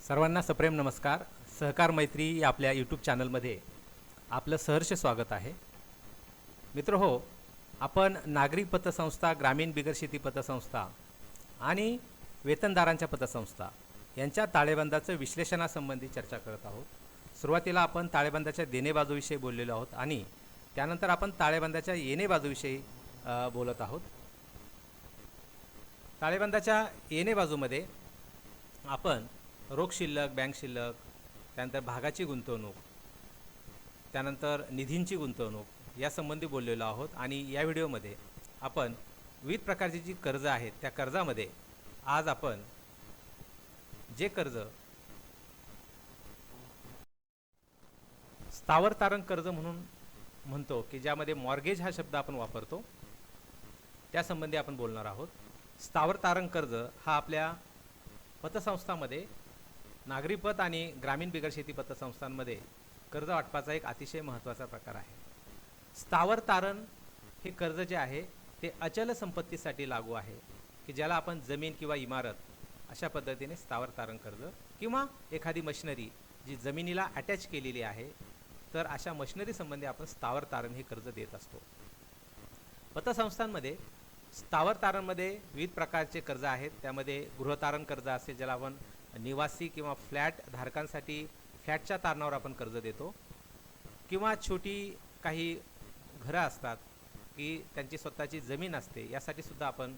सर्वांना सप्रेम नमस्कार. सहकार मैत्री या आपल्या यूट्यूब चॅनलमध्ये आपलं सहर्ष स्वागत आहे. मित्र हो, आपण नागरी पतसंस्था, ग्रामीण बिगर शेती पतसंस्था आणि वेतनदारांच्या पतसंस्था यांच्या ताळेबंदाचं विश्लेषणासंबंधी चर्चा करत आहोत. सुरुवातीला आपण ताळेबंदाच्या देणे बाजूविषयी बोललेलो आहोत आणि त्यानंतर आपण ताळेबंदाच्या येणे बाजूविषयी बोलत आहोत. ताळेबंदाच्या येणे बाजूमध्ये आपण रोख शिल्लक, बँक शिल्लक, त्यानंतर भागाची गुंतवणूक, त्यानंतर निधींची गुंतवणूक यासंबंधी बोललेलो आहोत. आणि या व्हिडिओमध्ये आपण विविध प्रकारची जी कर्ज आहेत त्या कर्जामध्ये आज आपण जे कर्ज स्थावर तारण कर्ज म्हणून म्हणतो की ज्यामध्ये मॉर्गेज हा शब्द आपण वापरतो त्यासंबंधी आपण बोलणार आहोत. स्थावर तारण कर्ज हा आपल्या पतसंस्थांमध्ये, नागरी पत आणि ग्रामीण बिगर शेती पतसंस्थांमध्ये कर्ज वाटपाचा एक अतिशय महत्त्वाचा प्रकार आहे. स्थावर तारण हे कर्ज जे आहे ते अचल संपत्तीसाठी लागू आहे की ज्याला आपण जमीन किंवा इमारत अशा पद्धतीने स्थावर तारण कर्ज, किंवा एखादी मशिनरी जी जमिनीला अटॅच केलेली आहे तर अशा मशिनरी संबंधी आपण स्थावर तारण हे कर्ज देत असतो. पतसंस्थांमध्ये स्थावर तारणमध्ये विविध प्रकारचे कर्ज आहेत. त्यामध्ये गृहतारण कर्ज असेल, ज्याला आपण निवासी किंवा फ्लॅट धारकांसाठी फ्लॅटच्या तारणावर आपण कर्ज देतो, किंवा छोटी काही घरं असतात की त्यांची स्वतःची जमीन असते, यासाठी सुद्धा आपण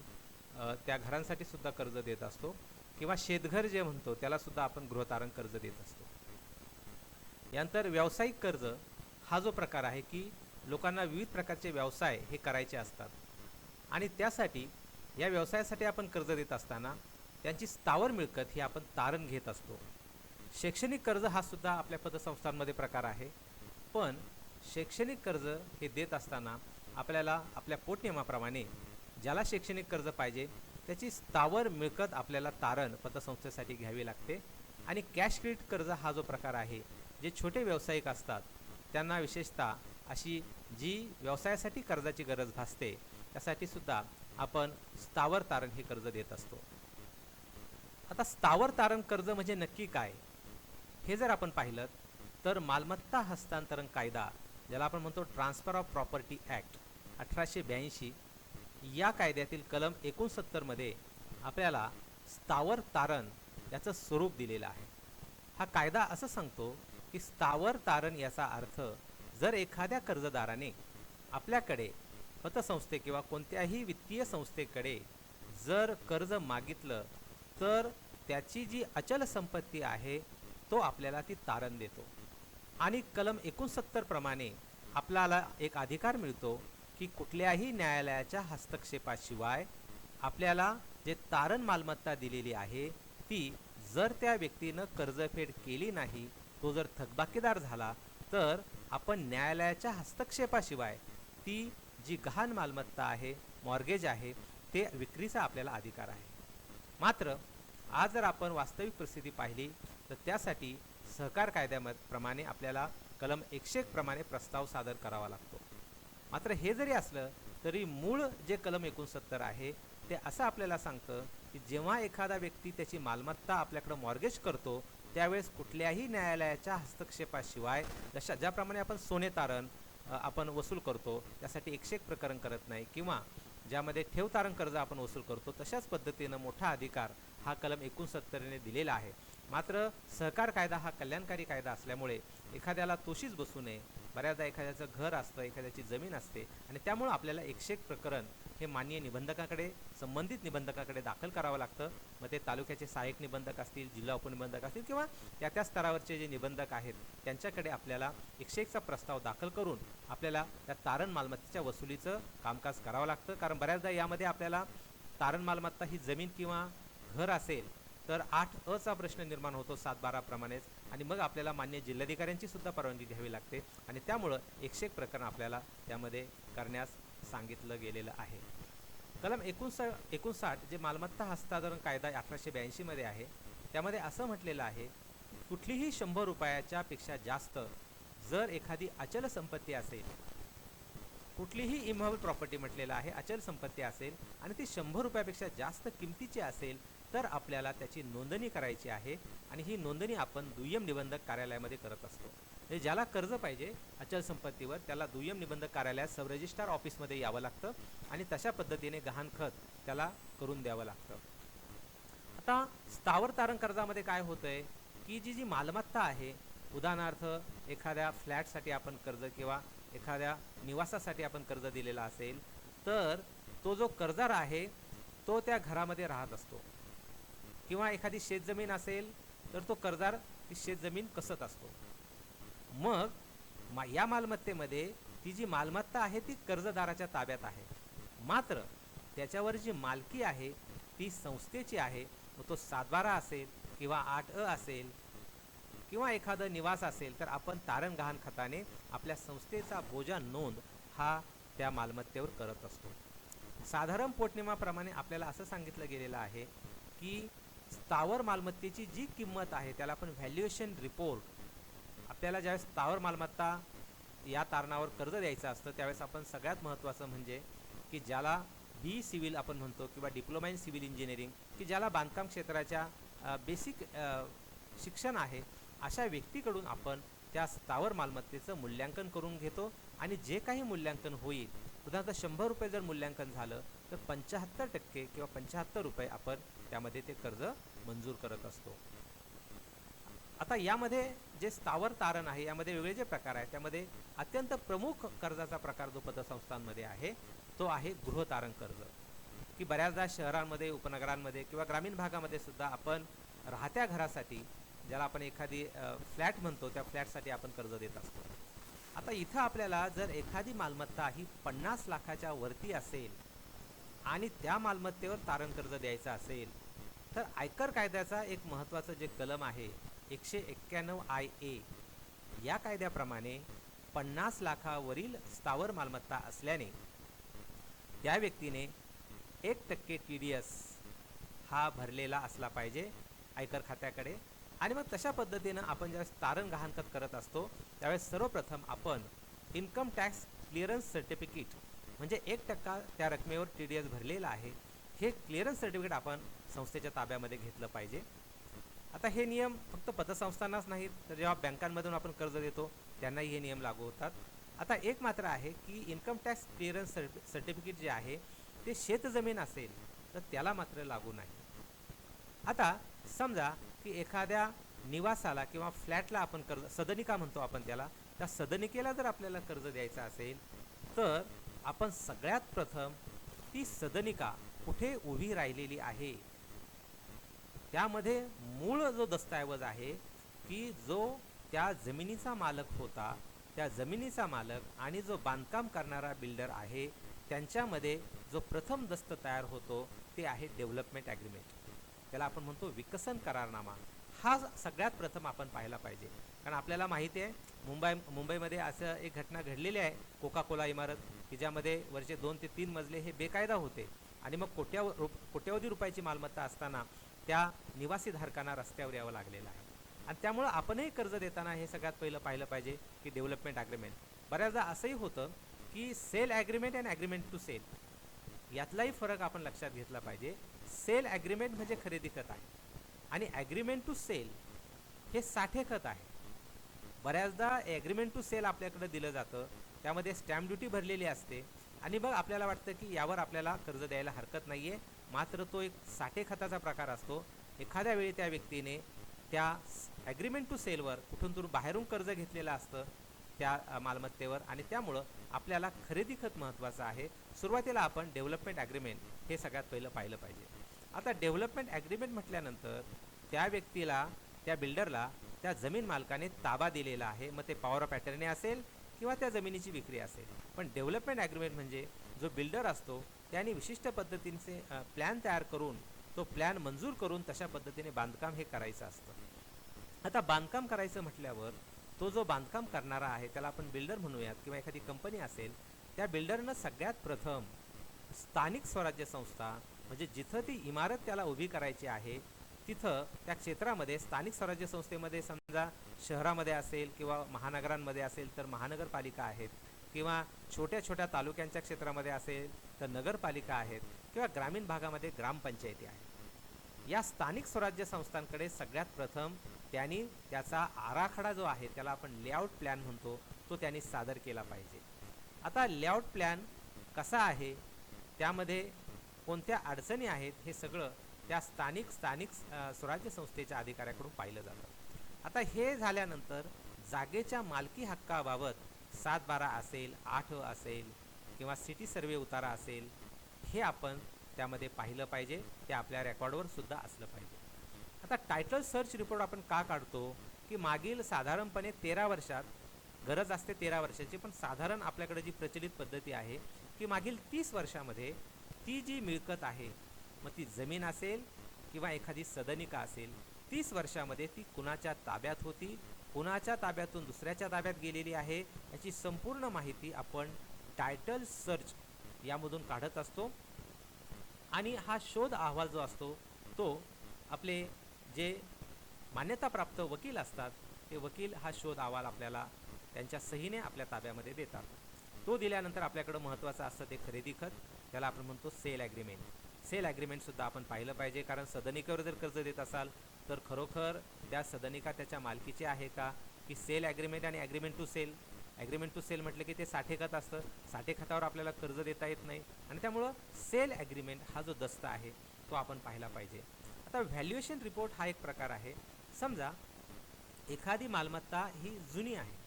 त्या घरांसाठी सुद्धा कर्ज देत असतो, किंवा शेतघर जे म्हणतो त्याला सुद्धा आपण गृहतारण कर्ज देत असतो. यानंतर व्यावसायिक कर्ज हा जो प्रकार आहे की लोकांना विविध प्रकारचे व्यवसाय हे करायचे असतात आणि त्यासाठी या व्यवसायासाठी आपण कर्ज देत असताना त्यांची स्थावर मिळकत ही आपण तारण घेत असतो. शैक्षणिक कर्ज हा सुद्धा आपल्या पतसंस्थांमध्ये प्रकार आहे. पण शैक्षणिक कर्ज हे देत असताना आपल्याला आपल्या पोटनियमाप्रमाणे ज्याला शैक्षणिक कर्ज पाहिजे त्याची स्थावर मिळकत आपल्याला तारण पतसंस्थेसाठी घ्यावी लागते. आणि कॅश क्रेडिट कर्ज हा जो प्रकार आहे, जे छोटे व्यावसायिक असतात त्यांना विशेषतः अशी जी व्यवसायासाठी कर्जाची गरज भासते त्यासाठी सुद्धा आपण स्थावर तारण हे कर्ज देत असतो. आता स्थावर तारण कर्ज म्हणजे नक्की काय हे जर आपण पाहिलं तर मालमत्ता हस्तांतरण कायदा, ज्याला आपण म्हणतो ट्रान्सफर ऑफ प्रॉपर्टी ॲक्ट 1882, या कायद्यातील कलम 69 मध्ये आपल्याला स्थावर तारण याचं स्वरूप दिलेलं आहे. हा कायदा असं सांगतो की स्थावर तारण याचा अर्थ, जर एखाद्या कर्जदाराने आपल्याकडे पतसंस्थे किंवा कोणत्याही वित्तीय संस्थेकडे जर कर्ज मागितलं तर त्याची जी अचल संपत्ती आहे तो आपल्याला ती तारण देतो. आणि कलम 69 प्रमाणे आपल्याला एक अधिकार मिळतो की कुठल्याही न्यायालयाच्या हस्तक्षेपाशिवाय आपल्याला जे तारण मालमत्ता दिलेली आहे ती जर त्या व्यक्तीनं कर्जफेड केली नाही, तो जर थकबाकीदार झाला, तर आपण न्यायालयाच्या हस्तक्षेपाशिवाय ती जी गहाण मालमत्ता आहे, मॉर्गेज आहे, ते विक्रीचा आपल्याला अधिकार आहे. मात्र आज जर आपण वास्तविक परिस्थिती पाहिली तर त्यासाठी सहकार कायद्याप्रमाणे आपल्याला कलम 101 प्रमाणे प्रस्ताव सादर करावा लागतो. मात्र हे जरी असलं तरी मूळ जे कलम 69 आहे ते असं आपल्याला सांगतं की जेव्हा एखादा व्यक्ती त्याची मालमत्ता आपल्याकडं मॉर्गेज करतो त्यावेळेस कुठल्याही न्यायालयाच्या हस्तक्षेपाशिवाय, ज्याप्रमाणे आपण सोने तारण आपण वसूल करतो त्यासाठी 101 प्रकरण करत नाही, किंवा ज्यामध्ये ठेव तारण कर्ज आपण वसूल करतो, तशाच पद्धतीनं मोठा अधिकार हा कलम 69 ने दिलेला आहे. मात्र सहकार कायदा हा कल्याणकारी कायदा असल्यामुळे एखाद्याला तोशीच बसू नये. बऱ्याचदा एखाद्याचं घर असतं, एखाद्याची जमीन असते आणि त्यामुळं आपल्याला 101 प्रकरण हे माननीय निबंधकाकडे, संबंधित निबंधकाकडे दाखल करावं लागतं. मग ते तालुक्याचे सहाय्यक निबंधक असतील, जिल्हा उपनिबंधक असतील, किंवा त्या स्तरावरचे जे निबंधक आहेत त्यांच्याकडे आपल्याला 101चा प्रस्ताव दाखल करून आपल्याला त्या तारण मालमत्तेच्या वसुलीचं कामकाज करावं लागतं. कारण बऱ्याचदा यामध्ये आपल्याला तारण मालमत्ता ही जमीन किंवा घर असेल तर 8अ प्रश्न निर्माण होतो 7-12 प्रमाणेच, आणि मग आपल्याला मान्य जिल्हाधिकाऱ्यांची सुद्धा परवानगी घ्यावी लागते आणि त्यामुळं 101 प्रकरण आपल्याला त्यामध्ये करण्यास सांगितलं गेलेलं आहे. कलम 59 जे मालमत्ता हस्तांतरण कायदा 1882 मध्ये आहे त्यामध्ये असं म्हटलेलं आहे, कुठलीही 100 रुपयाच्या पेक्षा जास्त जर एखादी अचल संपत्ती असेल, कुठलीही इमूवेबल प्रॉपर्टी म्हटलेलं आहे, अचल संपत्ती असेल आणि ती 100 रुपयापेक्षा जास्त किमतीची असेल तर आपल्याला त्याची नोंदणी करायची आहे आणि ही नोंदणी आपण दुय्यम निबंधक कार्यालयामध्ये करत असतो. म्हणजे ज्याला कर्ज पाहिजे अचल संपत्तीवर त्याला दुय्यम निबंधक कार्यालयात सब रजिस्ट्रार ऑफिसमध्ये यावं लागतं आणि तशा पद्धतीने गहाणखत त्याला करून द्यावं लागतं. आता स्थावर तारण कर्जामध्ये काय होतंय की जी मालमत्ता आहे, उदाहरणार्थ एखाद्या फ्लॅटसाठी आपण कर्ज किंवा एखाद्या निवासासाठी आपण कर्ज दिलेला असेल, तर तो जो कर्जदार आहे तो त्या घरामध्ये राहत असतो, किंवा एखादी शेतजमीन असेल तर तो कर्जदार ती शेतजमीन कसत असतो. मग या मालमत्तेमध्ये ती जी मालमत्ता आहे ती कर्जदाराच्या ताब्यात आहे, मात्र त्याच्यावर जी मालकी आहे ती संस्थेची आहे. तो 7/12 असेल किंवा 8अ असेल किंवा एखादं निवास असेल तर आपण तारण गहाण खताने आपल्या संस्थेचा बोजा नोंद हा त्या मालमत्तेवर करत असतो. साधारण पोटनियमाप्रमाणे आपल्याला असं सांगितलं गेलेलं आहे की स्थावर मालमत्तेची जी किंमत आहे त्याला आपण व्हॅल्युएशन रिपोर्ट, आपल्याला ज्यावेळेस स्थावर मालमत्ता या तारणावर कर्ज द्यायचं असतं त्यावेळेस आपण सगळ्यात महत्त्वाचं म्हणजे की ज्याला बी सिव्हिल आपण म्हणतो किंवा डिप्लोमा इन सिव्हिल इंजिनिअरिंग, की ज्याला बांधकाम क्षेत्राच्या बेसिक शिक्षण आहे, अशा व्यक्तीकडून आपण त्या स्थावर मालमत्तेचं मूल्यांकन करून घेतो आणि जे काही मूल्यांकन होईल, उदाहरणार्थ 100 रुपये जर मूल्यांकन झालं तर 75% किंवा 75 रुपये आपण त्यामध्ये ते कर्ज मंजूर करत असतो. आता यामध्ये जे स्थावर तारण आहे यामध्ये वेगळे जे प्रकार आहेत त्यामध्ये अत्यंत प्रमुख कर्जाचा प्रकार जो पतसंस्थांमध्ये आहे तो आहे गृहतारण कर्ज, की बऱ्याचदा शहरांमध्ये, उपनगरांमध्ये किंवा ग्रामीण भागामध्ये सुद्धा आपण राहत्या घरासाठी, ज्याला आपण एखादी फ्लॅट म्हणतो, त्या फ्लॅटसाठी आपण कर्ज देत असतो. आता इथं आपल्याला जर एखादी मालमत्ता ही 50 लाखाच्या वरती असेल आणि त्या मालमत्तेवर तारण कर्ज द्यायचं असेल तर आयकर कायद्याचा एक महत्त्वाचं जे कलम आहे 191 IA, या कायद्याप्रमाणे 50 लाखावरील स्थावर मालमत्ता असल्याने त्या व्यक्तीने 1% TDS हा भरलेला असला पाहिजे आयकर खात्याकडे. आणि मग तशा पद्धतीनं आपण ज्यावेळेस तारण गहाणखत करत असतो त्यावेळेस सर्वप्रथम आपण इन्कम टॅक्स क्लिअरन्स सर्टिफिकेट, म्हणजे 1% त्या रकमेवर TDS भरलेला आहे, हे क्लिअरन्स सर्टिफिकेट आपण संस्थेच्या ताब्यामध्ये घेतलं पाहिजे. आता हे नियम फक्त पतसंस्थांनाच नाहीत तर जेव्हा बँकांमधून आपण कर्ज देतो त्यांनाही हे नियम लागू होतात. आता एक मात्र आहे की इन्कम टॅक्स क्लिअरन्स सर्टिफिकेट जे आहे ते शेतजमीन असेल तर त्याला मात्र लागू नाही. आता समजा की एखाद्या निवासाला किंवा फ्लॅटला आपण कर्ज, सदनिका म्हणतो आपण त्याला, त्या सदनिकेला जर आपल्याला कर्ज द्यायचं असेल तर आपण सगळ्यात प्रथम ती सदनिका कुठे उभी राहिलेली आहे त्यामध्ये मूळ जो दस्तऐवज आहे की जो त्या जमिनीचा मालक होता, त्या जमिनीचा मालक आणि जो बांधकाम करणारा बिल्डर आहे त्यांच्यामध्ये जो प्रथम दस्त तयार होतो ते आहे डेव्हलपमेंट ॲग्रीमेंट, त्याला आपण म्हणतो विकसन करारनामा. हा सगळ्यात प्रथम आपण पाहायला पाहिजे, कारण आपल्याला माहिती आहे मुंबईमध्ये असं एक घटना घडलेली आहे, कोका कोला इमारत, की ज्यामध्ये वरचे 2 ते 3 मजले हे बेकायदा होते आणि मग कोट्यवधी रुपयाची मालमत्ता असताना त्या निवासी धारकांना रस्त्यावर यावं लागलेलं आहे. आणि त्यामुळं आपणही कर्ज देताना हे सगळ्यात पहिलं पाहिलं पाहिजे की डेव्हलपमेंट ॲग्रीमेंट. बऱ्याचदा असंही होतं की sale agreement and agreement to sale यातलाही फरक आपण लक्षात घेतला पाहिजे. सेल ॲग्रीमेंट म्हणजे खरेदी खत आहे आणि ॲग्रीमेंट टू सेल हे साठे खत आहे. बऱ्याचदा ॲग्रीमेंट टू सेल आपल्याकडे दिलं जातं, त्यामध्ये स्टॅम्प ड्युटी भरलेली असते आणि मग आपल्याला वाटतं की यावर आपल्याला कर्ज द्यायला हरकत नाही आहे, मात्र तो एक साठे खताचा प्रकार असतो. एखाद्या वेळी त्या व्यक्तीने त्या ॲग्रीमेंट टू सेलवर कुठून तरी बाहेरून कर्ज घेतलेलं असतं त्या मालमत्तेवर आणि त्यामुळं आपल्याला खरेदी खत महत्त्वाचं आहे. सुरुवातीला आपण डेव्हलपमेंट ॲग्रीमेंट हे सगळ्यात पहिलं पाहिलं पाहिजे. आता डेव्हलपमेंट ॲग्रीमेंट म्हटल्यानंतर त्या व्यक्तीला, त्या बिल्डरला त्या जमीन मालकाने ताबा दिलेला आहे, मग ते पॉवर ऑफ अटर्नी असेल किंवा त्या जमिनीची विक्री असेल. पण डेव्हलपमेंट ॲग्रीमेंट म्हणजे जो बिल्डर असतो त्याने विशिष्ट पद्धतीचे प्लॅन तयार करून तो प्लॅन मंजूर करून तशा पद्धतीने बांधकाम हे करायचं असतं. आता बांधकाम करायचं म्हटल्यावर तो जो बांधकाम करणारा आहे त्याला आपण बिल्डर म्हणूयात किंवा एखादी कंपनी असेल, त्या बिल्डरनं सगळ्यात प्रथम स्थानिक स्वराज्य संस्था, म्हणजे जिथं ती इमारत त्याला उभी करायची आहे तिथं त्या क्षेत्रामध्ये स्थानिक स्वराज्य संस्थेमध्ये, समजा शहरामध्ये असेल किंवा महानगरांमध्ये असेल तर महानगरपालिका आहेत, किंवा छोट्या छोट्या तालुक्यांच्या क्षेत्रामध्ये असेल तर नगरपालिका आहेत, किंवा ग्रामीण भागामध्ये ग्रामपंचायती आहेत. या स्थानिक स्वराज्य संस्थांकडे सगळ्यात प्रथम त्यांनी त्याचा आराखडा जो आहे त्याला आपण लेआउट प्लॅन म्हणतो तो त्यांनी सादर केला पाहिजे. आता लेआउट प्लॅन कसा आहे, त्यामध्ये कोणत्या अडचणी आहेत, हे सगळं त्या स्थानिक स्वराज्य संस्थेच्या अधिकाऱ्याकडून पाहिलं जातं. आता हे झाल्यानंतर जागेच्या मालकी हक्काबाबत 7/12 असेल, 8 असेल किंवा सिटी सर्वे उतारा असेल, हे आपण त्यामध्ये पाहिलं पाहिजे. ते आपल्या रेकॉर्डवर सुद्धा असलं पाहिजे. आता टायटल सर्च रिपोर्ट आपण का काढतो की मागील साधारणपणे 13 वर्षात, गरज असते 13 वर्षाची, पण साधारण आपल्याकडे जी प्रचलित पद्धती आहे की मागील 30 वर्षामध्ये ती जी मिळकत आहे, मग ती जमीन असेल किंवा एखादी सदनिका असेल, 30 वर्षामध्ये ती कुणाच्या ताब्यात होती, कुणाच्या ताब्यातून दुसऱ्याच्या ताब्यात गेलेली आहे, याची संपूर्ण माहिती आपण टायटल सर्च यामधून काढत असतो. आणि हा शोध अहवाल जो असतो तो आपले जे मान्यताप्राप्त वकील असतात ते वकील हा शोध अहवाल आपल्याला त्यांच्या सहीने आपल्या ताब्यामध्ये देतात. तो दिल्यानंतर आपल्याकडं महत्त्वाचं असतं ते खरेदी खत, त्याला आपण म्हणतो सेल ॲग्रीमेंट. सेल ॲग्रीमेंटसुद्धा आपण पाहिलं पाहिजे, कारण सदनिकेवर जर कर्ज देत असाल तर खरोखर त्या सदनिका त्याच्या मालकीची आहे का, की सेल ॲग्रीमेंट आणि agreement to sale. Agreement to sale म्हटलं की ते साठे खत असतं, साठे खतावर आपल्याला कर्ज देता येत नाही, आणि त्यामुळं सेल ॲग्रीमेंट हा जो दस्ता आहे तो आपण पाहिला पाहिजे. आता व्हॅल्युएशन रिपोर्ट हा एक प्रकार आहे. समजा एखादी मालमत्ता ही जुनी आहे,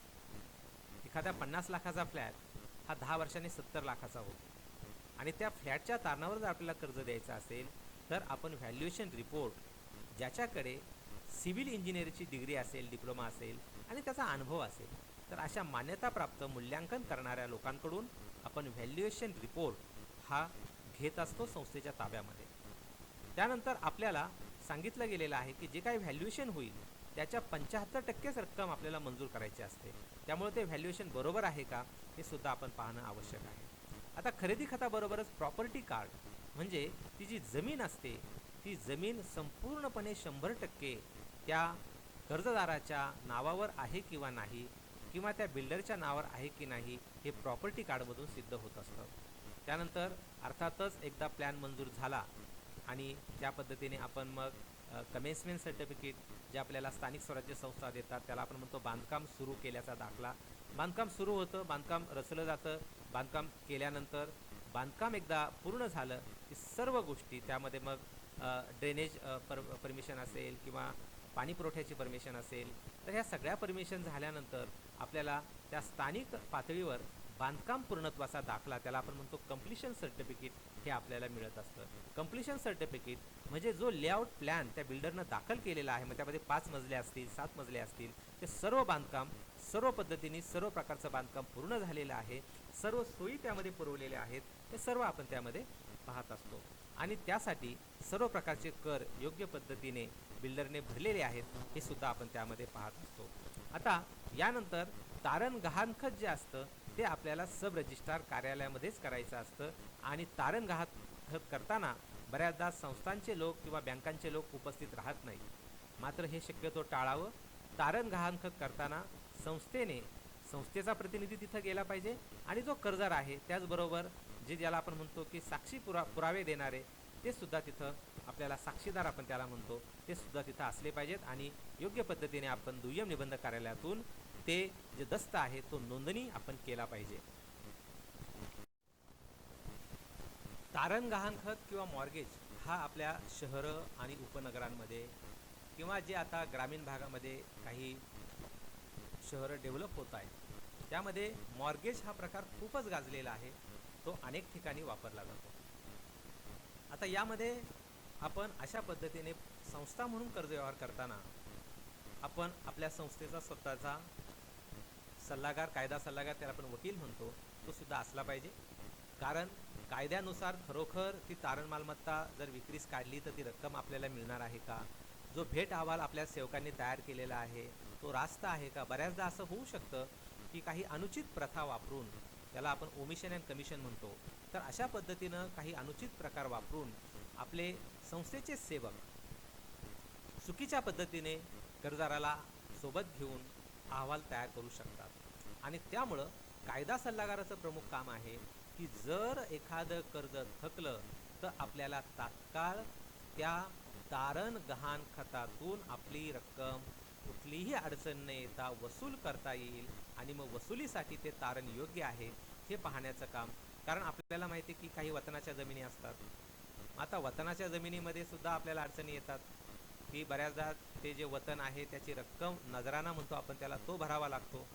एखादा 50 लाखाचा फ्लॅट हा 10 वर्षांनी 70 लाखाचा होतो, आणि त्या फ्लॅटच्या तारणावर जर आपल्याला कर्ज द्यायचं असेल तर आपण व्हॅल्युएशन रिपोर्ट, ज्याच्याकडे सिव्हिल इंजिनिअरिंगची डिग्री असेल, डिप्लोमा असेल आणि त्याचा अनुभव असेल, तर अशा मान्यताप्राप्त मूल्यांकन करणाऱ्या लोकांकडून आपण व्हॅल्युएशन रिपोर्ट हा घेत असतो संस्थेच्या ताब्यामध्ये. त्यानंतर आपल्याला सांगितलं गेलेलं आहे की जे काही व्हॅल्युएशन होईल त्याच्या 75% रक्कम आपल्याला मंजूर करायची असते. त्यामुळे ते व्हॅल्युएशन बरोबर आहे का हे सुद्धा आपण पाहणं आवश्यक आहे. आता खरेदी खताबरोबरच प्रॉपर्टी कार्ड, म्हणजे ती जी जमीन असते ती जमीन संपूर्णपणे 100% त्या कर्जदाराच्या नावावर आहे किंवा नाही, किंवा त्या बिल्डरच्या नावावर आहे की नाही, हे प्रॉपर्टी कार्डमधून सिद्ध होत असतं. त्यानंतर अर्थातच एकदा प्लॅन मंजूर झाला आणि त्या पद्धतीने आपण मग कमेन्समेंट सर्टिफिकेट जे आपल्याला स्थानिक स्वराज्य संस्था देतात त्याला आपण म्हणतो बांधकाम सुरू केल्याचा दाखला. बांधकाम सुरू होतं, बांधकाम रचलं जातं, बांधकाम केल्यानंतर बांधकाम एकदा पूर्ण झालं की सर्व गोष्टी त्यामध्ये मग ड्रेनेज परमिशन असेल किंवा पाणी पुरवठ्याची परमिशन असेल, तर ह्या सगळ्या परमिशन झाल्यानंतर आपल्याला त्या स्थानिक पातळीवर बांधकाम पूर्णत्वाचा दाखला, त्याला आपण म्हणतो कंप्लीशन सर्टिफिकेट, हे आपल्याला मिळत असतं. कंप्लीशन सर्टिफिकेट म्हणजे जो लेआउट प्लॅन त्या बिल्डरनं दाखल केलेला आहे, मग त्यामध्ये 5 मजले असतील, 7 मजले असतील, ते सर्व बांधकाम सर्व पद्धतीने सर्व प्रकारचं बांधकाम पूर्ण झालेलं आहे, सर्व सोयी त्यामध्ये पुरवलेल्या आहेत, हे सर्व आपण त्यामध्ये पाहत असतो. आणि त्यासाठी सर्व प्रकारचे कर योग्य पद्धतीने बिल्डरने भरलेले आहेत हे सुद्धा आपण त्यामध्ये पाहत असतो. आता यानंतर तारण गहाणखत जे असतं ते आपल्याला सब रजिस्ट्रार कार्यालयामध्येच करायचं असतं, आणि तारण गहाणखत करताना बऱ्याचदा संस्थांचे लोक किंवा बँकांचे लोक उपस्थित राहत नाहीत, मात्र हे शक्यतो टाळावं. तारण गहाणखत करताना संस्थेचा प्रतिनिधी तिथं गेला पाहिजे, आणि जो कर्जदार आहे त्याचबरोबर जे ज्याला आपण म्हणतो की साक्षी पुरावे देणारे ते सुद्धा तिथं आपल्याला साक्षीदार आपण त्याला म्हणतो ते सुद्धा तिथं असले पाहिजेत, आणि योग्य पद्धतीने आपण दुय्यम निबंध कार्यालयातून ते जे दस्त आहे तो नोंदणी आपण केला पाहिजे. तारण गहाणखत किंवा मॉर्गेज हा आपल्या शहरं आणि उपनगरांमध्ये किंवा जे आता ग्रामीण भागामध्ये काही शहरं डेव्हलप होत आहेत त्यामध्ये मॉर्गेज हा प्रकार खूपच गाजलेला आहे, तो अनेक ठिकाणी वापरला जातो. आता यामध्ये आपण अशा पद्धतीने संस्था म्हणून कर्ज व्यवहार करताना आपण आपल्या संस्थेचा स्वतःचा सल्लागार, कायदा सल्लागार, त्याला आपण वकील म्हणतो, तो सुद्धा असला पाहिजे. कारण कायद्यानुसार खरोखर ती तारण मालमत्ता जर विक्रीस काढली तर ती रक्कम आपल्याला मिळणार आहे का, जो भेट अहवाल आपल्या सेवकांनी तयार केलेला आहे तो रास्त आहे का. बऱ्याचदा असं होऊ शकतं की काही अनुचित प्रथा वापरून, त्याला आपण ओमिशन अँड कमिशन म्हणतो, तर अशा पद्धतीनं काही अनुचित प्रकार वापरून आपले संस्थेचे सेवक चुकीच्या पद्धतीने कर्जदाराला सोबत घेऊन अहवाल तयार करू शकतात. आणि त्यामुळं कायदा सल्लागाराचं प्रमुख काम आहे की जर एखादं कर्ज थकलं तर आपल्याला तात्काळ त्या तारण गहाणखतातून आपली रक्कम कुठलीही अडचण न येता वसूल करता येईल आणि मग वसुलीसाठी ते तारण योग्य आहे हे पाहण्याचं काम. कारण आपल्याला माहिती आहे की काही वतनाच्या जमिनी असतात. आता वतनाच्या जमिनीमध्ये सुद्धा आपल्याला अडचणी येतात की बऱ्याचदा ते जे वतन आहे त्याची रक्कम नजराना म्हणतो आपण त्याला, तो भरावा लागतो.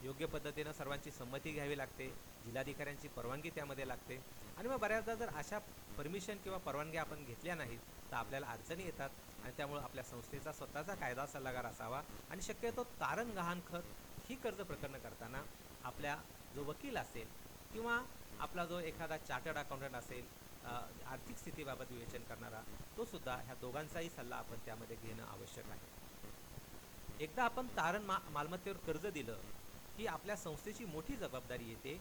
योग्य पद्धतीनं सर्वांची संमती घ्यावी लागते, जिल्हाधिकाऱ्यांची परवानगी त्यामध्ये लागते. आणि मग बऱ्याचदा जर अशा परमिशन किंवा परवानगी आपण घेतल्या नाहीत तर आपल्याला अडचणी येतात. आणि त्यामुळे आपल्या संस्थेचा स्वतःचा कायदा सल्लागार असावा. आणि शक्यतो तारण गहाणखत ही कर्ज प्रकरणं करताना आपल्या जो वकील असेल किंवा आपला जो एखादा चार्टर्ड अकाउंटंट असेल, आर्थिक स्थितीबाबत विवेचन करणारा, तो सुद्धा ह्या दोघांचाही सल्ला आपण त्यामध्ये घेणं आवश्यक आहे. एकदा आपण तारण मालमत्तेवर कर्ज दिलं की आपल्या संस्थेची मोठी जबाबदारी येते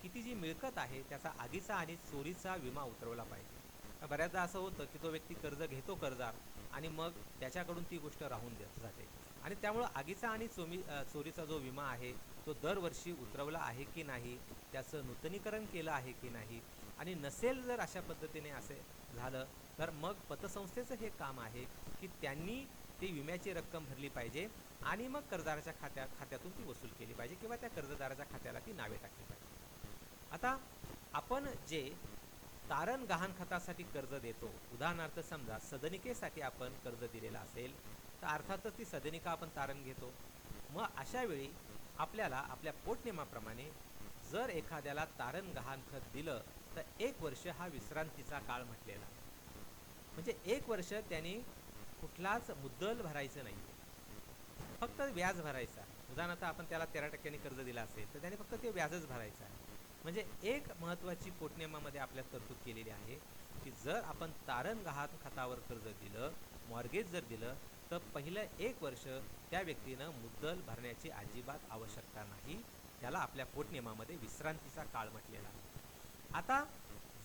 की ती जी मिळकत आहे त्याचा आगीचा आणि चोरीचा विमा उतरवला पाहिजे. बऱ्याचदा असं होतं की तो व्यक्ती कर्ज घेतो कर्जदार आणि मग त्याच्याकडून ती गोष्ट राहून जाते. आणि त्यामुळं आगीचा आणि चोरीचा जो विमा आहे तो दरवर्षी उतरवला आहे की नाही, त्याचं नूतनीकरण केलं आहे की नाही. आणि नसेल जर अशा पद्धतीने असे झालं तर मग पतसंस्थेचं हे काम आहे की त्यांनी ती विम्याची रक्कम भरली पाहिजे आणि मग कर्जदाराच्या खात्यातून ती वसूल केली पाहिजे किंवा त्या कर्जदाराच्या खात्याला ती नावे टाकली पाहिजे. आता आपण जे तारण गहाणखतासाठी कर्ज देतो, उदाहरणार्थ समजा सदनिकेसाठी आपण कर्ज दिलेलं असेल तर अर्थातच ती सदनिका आपण तारण घेतो. मग अशा वेळी आपल्याला आपल्या पोटनियमाप्रमाणे जर एखाद्याला तारण गहाणखत दिलं तर 1 वर्ष हा विश्रांतीचा काळ म्हटलेला आहे. म्हणजे 1 वर्ष त्यांनी कुठलाच मुद्दल भरायचं नाही, फक्त व्याज भरायचं आहे. उदाहरणार्थ आपण त्याला 13% कर्ज दिलं असेल तर त्याने फक्त ते व्याजच भरायचं आहे. म्हणजे एक महत्त्वाची पोटनियमामध्ये आपल्या तरतूद केलेली आहे की जर आपण तारण गहाणखतावर कर्ज दिलं, मॉर्गेज जर दिलं तर पहिलं 1 वर्ष त्या व्यक्तीनं मुद्दल भरण्याची अजिबात आवश्यकता नाही. त्याला आपल्या पोटनियमामध्ये विश्रांतीचा काळ म्हटलेला आहे. आता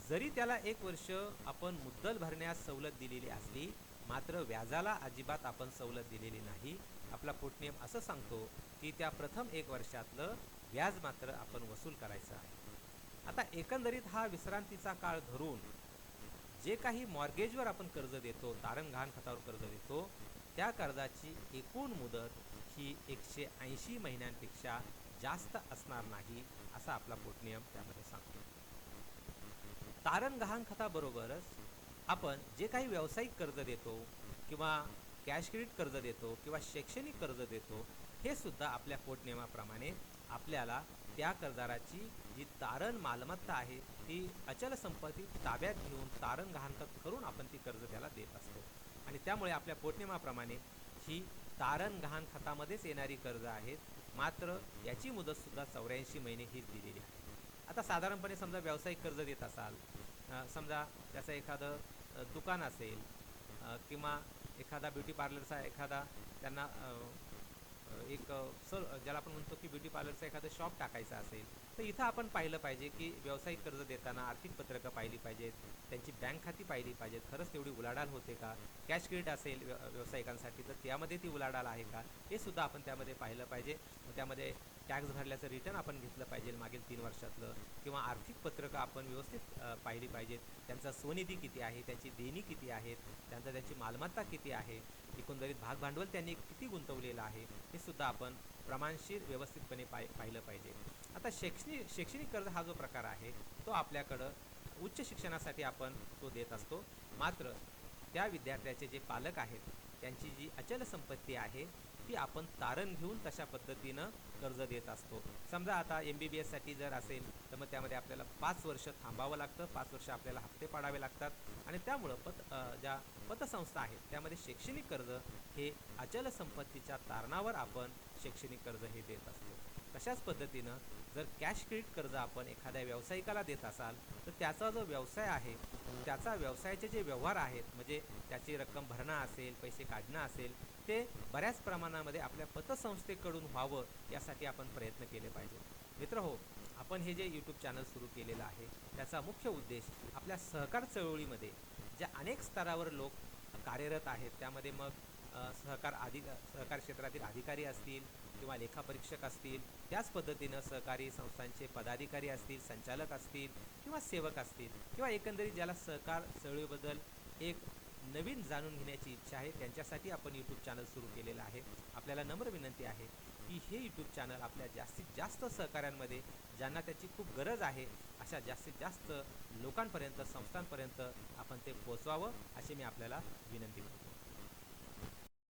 जरी त्याला 1 वर्ष आपण मुद्दल भरण्यास सवलत दिलेली असली मात्र व्याजाला अजिबात आपण सवलत दिलेली नाही. आपला पोटनियम असं सांगतो की त्या प्रथम 1 वर्षातलं व्याज मात्र आपण वसूल करायचं आहे. आता एकंदरीत हा विश्रांतीचा काळ धरून जे काही मॉर्गेजवर आपण कर्ज देतो, तारण गहाणखतावर कर्ज देतो, त्या कर्जाची एकूण मुदत ही 180 महिन्यांपेक्षा जास्त असणार नाही असा आपला पोटनियम त्यामध्ये सांगतो. तारण गहाणखताबरोबरच आपण जे काही व्यावसायिक कर्ज देतो किंवा कॅश क्रेडिट कर्ज देतो किंवा शैक्षणिक कर्ज देतो, हे सुद्धा आपल्या पोटनियमाप्रमाणे आपल्याला त्या कर्जदाराची जी तारण मालमत्ता आहे ती अचल संपत्ती ताब्यात घेऊन तारण गहाणखत करून आपण ती कर्ज त्याला देत असतो. आणि त्यामुळे आपल्या पोटनियमाप्रमाणे ही तारण गहाणखतामध्येच येणारी कर्ज आहेत, मात्र याची मुदतसुद्धा 84 महिने हीच दिलेली आहे. आता साधारणपणे समजा व्यावसायिक कर्ज देत असाल, समजा त्याचं एखादं दुकान असेल किंवा एखादा ब्युटी पार्लरचा एखादा त्यांना एक ज्याला आपण म्हणतो की ब्युटी पार्लरचं एखादं शॉप टाकायचं असेल तर इथं आपण पाहिलं पाहिजे की व्यावसायिक कर्ज देताना आर्थिक पत्रकं पाहिली पाहिजेत, त्यांची बँक खाती पाहिली पाहिजेत, खरंच तेवढी उलाढाल होते का. कॅश क्रेडिट असेल व्यावसायिकांसाठी तर त्यामध्ये ती उलाढाल आहे का, हे सुद्धा आपण त्यामध्ये पाहिलं पाहिजे. त्यामध्ये टॅक्स भरल्याचं रिटर्न आपण घेतलं पाहिजे मागील 3 वर्षातलं, किंवा आर्थिक पत्रकं आपण व्यवस्थित पाहिली पाहिजेत. त्यांचा स्वनिधी किती आहे, त्यांची देणी किती आहेत, त्यांची मालमत्ता किती आहे, एकंदरीत भागभांडवल त्यांनी किती गुंतवलेलं आहे, हे सुद्धा आपण प्रमाणशीर व्यवस्थितपणे पाहिलं पाहिजे. आता शैक्षणिक कर्ज हा जो प्रकार आहे तो आपल्याकडं उच्च शिक्षणासाठी आपण तो देत असतो. मात्र त्या विद्यार्थ्याचे जे पालक आहेत त्यांची जी अचल संपत्ती आहे ती आपण तारण घेऊन तशा पद्धतीनं कर्ज देत असतो. समजा आता MBBSसाठी जर असेल तर मग त्यामध्ये आपल्याला 5 वर्ष थांबावं लागतं, 5 वर्ष आपल्याला हप्ते पाडावे लागतात. आणि त्यामुळं ज्या पतसंस्था आहेत त्यामध्ये शैक्षणिक कर्ज हे अचल संपत्तीच्या तारणावर आपण शैक्षणिक कर्ज हे देत असतो. तशाच पद्धतीनं जर कॅश क्रेडिट कर्ज आपण एखाद्या व्यावसायिकाला देत असाल तर त्याचा जो व्यवसाय आहे त्याचा व्यवसायाचे जे व्यवहार आहेत, म्हणजे त्याची रक्कम भरणं असेल, पैसे काढणं असेल, ते बऱ्याच प्रमाणामध्ये आपल्या पतसंस्थेकडून व्हावं यासाठी आपण प्रयत्न केले पाहिजे. मित्रहो, आपण हे जे यूट्यूब चॅनल सुरू केलेलं आहे त्याचा मुख्य उद्देश आपल्या सहकार चळवळीमध्ये ज्या अनेक स्तरावर लोक कार्यरत आहेत, त्यामध्ये मग सहकार क्षेत्रातील अधिकारी असतील किंवा लेखापरीक्षक असतील, त्याच पद्धतीनं सहकारी संस्थांचे पदाधिकारी असतील, संचालक असतील किंवा सेवक असतील, किंवा एकंदरीत ज्याला सहकार चळवळीबद्दल एक नवीन जाणून घेण्याची इच्छा आहे त्यांच्यासाठी आपण यूट्यूब चॅनल सुरू केलेलं आहे. आपल्याला नम्र विनंती आहे की हे यूट्यूब चॅनल आपल्या जास्तीत जास्त सहकाऱ्यांमध्ये ज्यांना त्याची खूप गरज आहे अशा जास्तीत जास्त लोकांपर्यंत, संस्थांपर्यंत आपण ते पोचवावं अशी मी आपल्याला विनंती करतो.